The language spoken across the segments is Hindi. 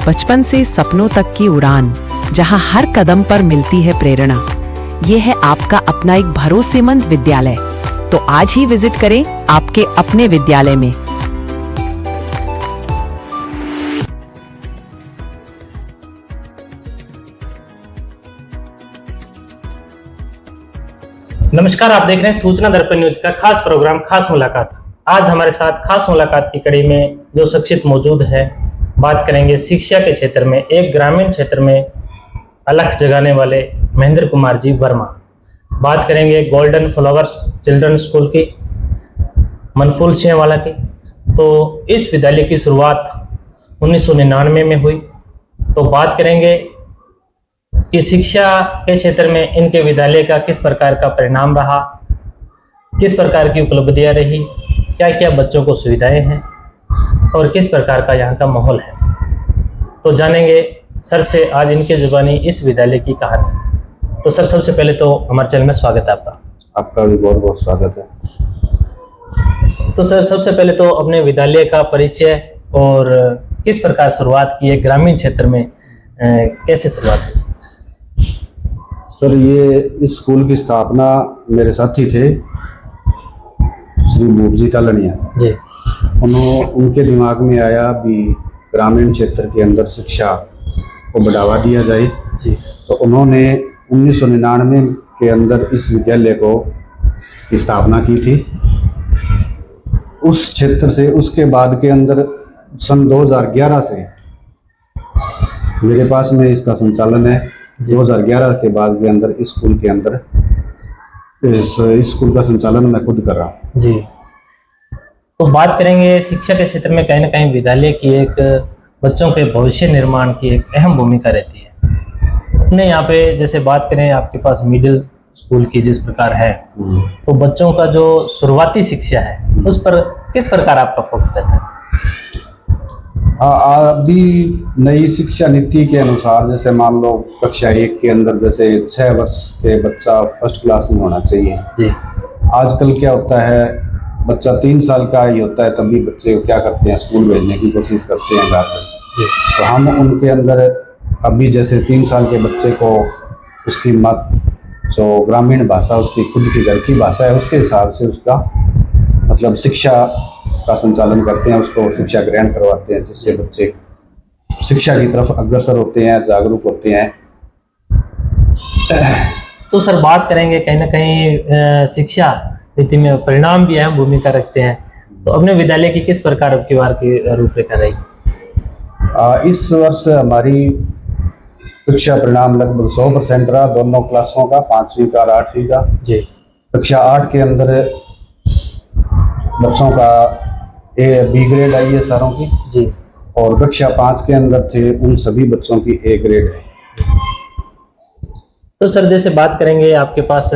बचपन से सपनों तक की उड़ान, जहां हर कदम पर मिलती है प्रेरणा। ये है आपका अपना एक भरोसेमंद विद्यालय। तो आज ही विजिट करें आपके अपने विद्यालय में। नमस्कार, आप देख रहे हैं सूचना दर्पण न्यूज का खास प्रोग्राम खास मुलाकात। आज हमारे साथ खास मुलाकात की कड़ी में जो शख्सियत मौजूद है, बात करेंगे शिक्षा के क्षेत्र में एक ग्रामीण क्षेत्र में अलख जगाने वाले महेंद्र कुमार जी वर्मा। बात करेंगे गोल्डन फ्लावर्स चिल्ड्रन स्कूल की, मनफूल सिंह वाला की। तो इस विद्यालय की शुरुआत 1999 में हुई। तो बात करेंगे कि शिक्षा के क्षेत्र में इनके विद्यालय का किस प्रकार का परिणाम रहा, किस प्रकार की उपलब्धियां रही, क्या क्या बच्चों को सुविधाएं हैं और किस प्रकार का यहाँ का माहौल है। तो जानेंगे सर से आज इनके जुबानी इस विद्यालय की कहानी। तो सर, सबसे पहले तो हमारे चैनल में स्वागत है आपका। आपका भी बहुत बहुत स्वागत है। तो सर, सबसे पहले तो अपने विद्यालय का परिचय और किस प्रकार शुरुआत की है, ग्रामीण क्षेत्र में कैसे शुरुआत हुई? सर, ये इस स्कूल की स्थापना मेरे साथी थे श्री भूपजी तालनिया जी। उनके दिमाग में आया भी ग्रामीण क्षेत्र के अंदर शिक्षा को बढ़ावा दिया जाए जी। तो उन्होंने 1999 के अंदर इस विद्यालय को स्थापना की थी। उस क्षेत्र से उसके बाद के अंदर सन 2011 से मेरे पास में इसका संचालन है। 2011 के बाद के अंदर इस स्कूल के अंदर इस स्कूल का संचालन मैं खुद कर रहा हूँ जी। तो बात करेंगे शिक्षा के क्षेत्र में कहीं ना कहीं विद्यालय की एक बच्चों के भविष्य निर्माण की एक अहम भूमिका रहती है। अपने यहाँ पे जैसे बात करें आपके पास मिडिल स्कूल की जिस प्रकार है, तो बच्चों का जो शुरुआती शिक्षा है उस पर किस प्रकार आपका फोकस रहता है? अभी नई शिक्षा नीति के अनुसार जैसे मान लो कक्षा 1 के अंदर जैसे 6 वर्ष के बच्चा फर्स्ट क्लास में होना चाहिए जी। आजकल क्या होता है, बच्चा 3 साल का ही होता है तभी बच्चे क्या करते हैं, स्कूल भेजने की कोशिश करते हैं गार्जियन। तो हम उनके अंदर अभी जैसे 3 साल के बच्चे को उसकी जो ग्रामीण भाषा उसकी खुद की घर की भाषा है उसके हिसाब से उसका मतलब शिक्षा का संचालन करते हैं, उसको शिक्षा ग्रहण करवाते हैं, जिससे बच्चे शिक्षा की तरफ अग्रसर होते हैं, जागरूक होते हैं। तो सर, बात करेंगे कहीं ना कहीं शिक्षा नीति में परिणाम भी अहम भूमिका रखते हैं। तो अपने विद्यालय की किस प्रकार अब की बार की रूपरेखा रही? इस वर्ष हमारी कक्षा परिणाम लगभग 100% रहा, दोनों क्लासों का, 5वीं का और 8वीं का जी। कक्षा 8 के अंदर बच्चों का बी ग्रेड आई है सारों की जी, और कक्षा 5 के अंदर थे उन सभी बच्चों की ए ग्रेड है। तो सर, जैसे बात करेंगे आपके पास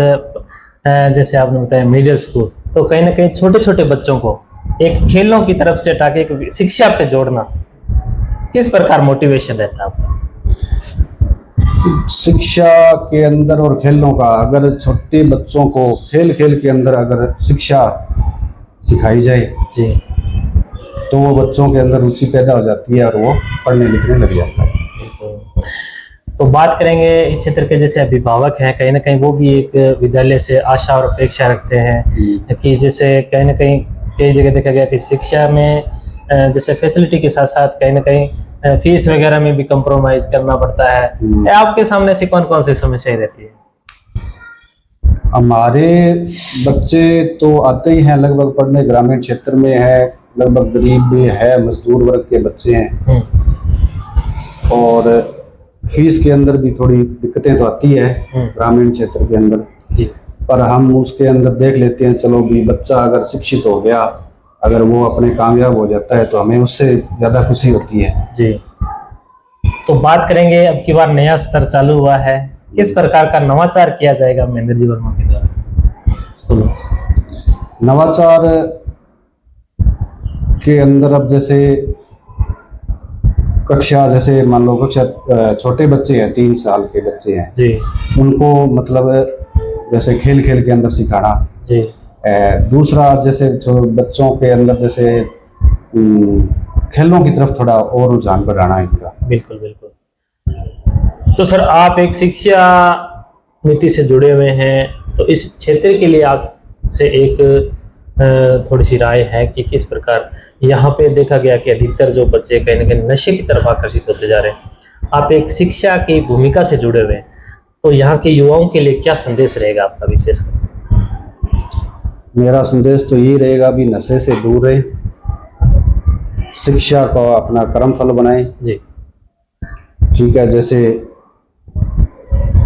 जैसे आपने बताया मिडिल स्कूल, तो कहीं ना कहीं छोटे छोटे बच्चों को एक खेलों की तरफ से हटा के एक शिक्षा पे जोड़ना, किस प्रकार मोटिवेशन रहता है आपका? शिक्षा के अंदर और खेलों का, अगर छोटे बच्चों को खेल खेल के अंदर अगर शिक्षा सिखाई जाए जी, तो वो बच्चों के अंदर रुचि पैदा हो जाती है और वो पढ़ने लिखने लग जाता है। तो बात करेंगे इस क्षेत्र के जैसे अभिभावक हैं, कहीं ना कहीं वो भी एक विद्यालय से आशा और अपेक्षा रखते हैं कि जैसे कहीं ना कहीं कई जगह देखा गया कि शिक्षा में जैसे फैसिलिटी के साथ साथ कहीं ना कहीं फीस वगैरह में भी कंप्रोमाइज करना पड़ता है। आपके सामने से कौन कौन सी समस्याएं रहती है? हमारे बच्चे तो आते ही हैं लगभग पढ़ने, ग्रामीण क्षेत्र में है, लगभग गरीब भी है, मजदूर वर्ग के बच्चे हैं और फीस के अंदर भी थोड़ी दिक्कतें तो आती है ग्रामीण क्षेत्र के अंदर जी। पर हम उसके अंदर देख लेते हैं, चलो भी बच्चा अगर शिक्षित हो गया, अगर वो अपने कामयाब हो जाता है तो हमें उससे ज़्यादा खुशी होती है जी। तो बात करेंगे अब की बार नया स्तर चालू हुआ है, किस प्रकार का नवाचार किया जाएगा महेंद्र जी वर्मा के द्वारा स्कूल में? नवाचार के अंदर अब जैसे कक्षा, जैसे मान लो कक्षा छोटे बच्चे हैं, 3 साल के बच्चे हैं जी, उनको मतलब जैसे खेल खेल के अंदर सिखाना जी। दूसरा जैसे जो बच्चों के अंदर जैसे खेलों की तरफ थोड़ा और रुझान बढ़ाना है इनका। बिल्कुल बिल्कुल। तो सर आप एक शिक्षा नीति से जुड़े हुए हैं, तो इस क्षेत्र के लिए आपसे एक थोड़ी सी राय है कि किस प्रकार यहाँ पे देखा गया कि अधिकतर जो बच्चे कहीं ना कहीं नशे की तरफ आकर्षित होते जा रहे हैं। आप एक शिक्षा की भूमिका से जुड़े हुए हैं, तो यहाँ के युवाओं के लिए क्या संदेश रहेगा आपका विशेषकर? मेरा संदेश तो यही रहेगा भी नशे से दूर रहे, शिक्षा को अपना कर्म फल बनाए। जी ठीक है, जैसे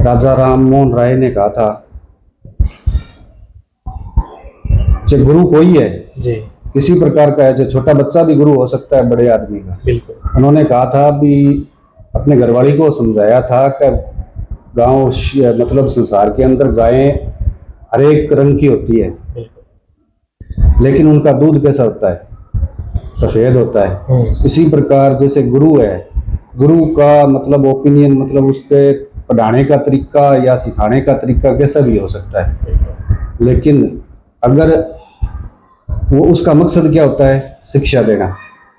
राजा राम मोहन राय ने कहा था जो गुरु कोई है जी किसी प्रकार का है, जो छोटा बच्चा भी गुरु हो सकता है बड़े आदमी का। बिल्कुल। उन्होंने कहा था भी अपने घरवाली को समझाया था कि गांव मतलब संसार के अंदर गायें हर एक रंग की होती है, बिल्कुल। लेकिन उनका दूध कैसा होता है? सफेद होता है। इसी प्रकार जैसे गुरु है, गुरु का मतलब ओपिनियन मतलब उसके पढ़ाने का तरीका या सिखाने का तरीका कैसा भी हो सकता है, लेकिन अगर वो उसका मकसद क्या होता है? शिक्षा देना।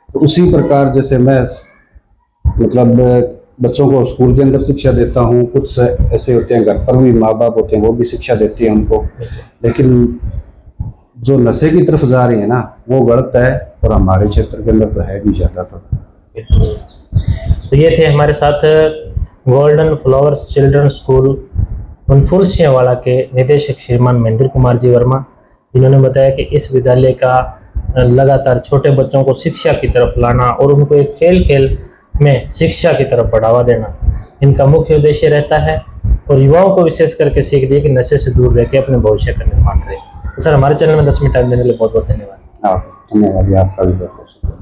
तो उसी प्रकार जैसे मैं मतलब बच्चों को स्कूल के अंदर शिक्षा देता हूँ, कुछ ऐसे होते हैं घर पर भी माँ बाप होते हैं वो भी शिक्षा देते हैं उनको, लेकिन जो नशे की तरफ जा रही है ना वो गलत है, और हमारे क्षेत्र के अंदर तो है भी ज़्यादा। तो ये थे हमारे साथ गोल्डन फ्लावर्स चिल्ड्रन स्कूल वनफुल सिंहवाड़ा के निदेशक श्रीमान महेंद्र कुमार जी वर्मा, जिन्होंने बताया कि इस विद्यालय का लगातार छोटे बच्चों को शिक्षा की तरफ लाना और उनको एक खेल खेल में शिक्षा की तरफ बढ़ावा देना इनका मुख्य उद्देश्य रहता है, और युवाओं को विशेष करके सीख दिए कि नशे से दूर रह के अपने भविष्य का निर्माण करें। तो सर हमारे चैनल में 10 मिनट टाइम देने के लिए बहुत बहुत धन्यवाद। धन्यवाद, आपका भी बहुत बहुत शुक्रिया।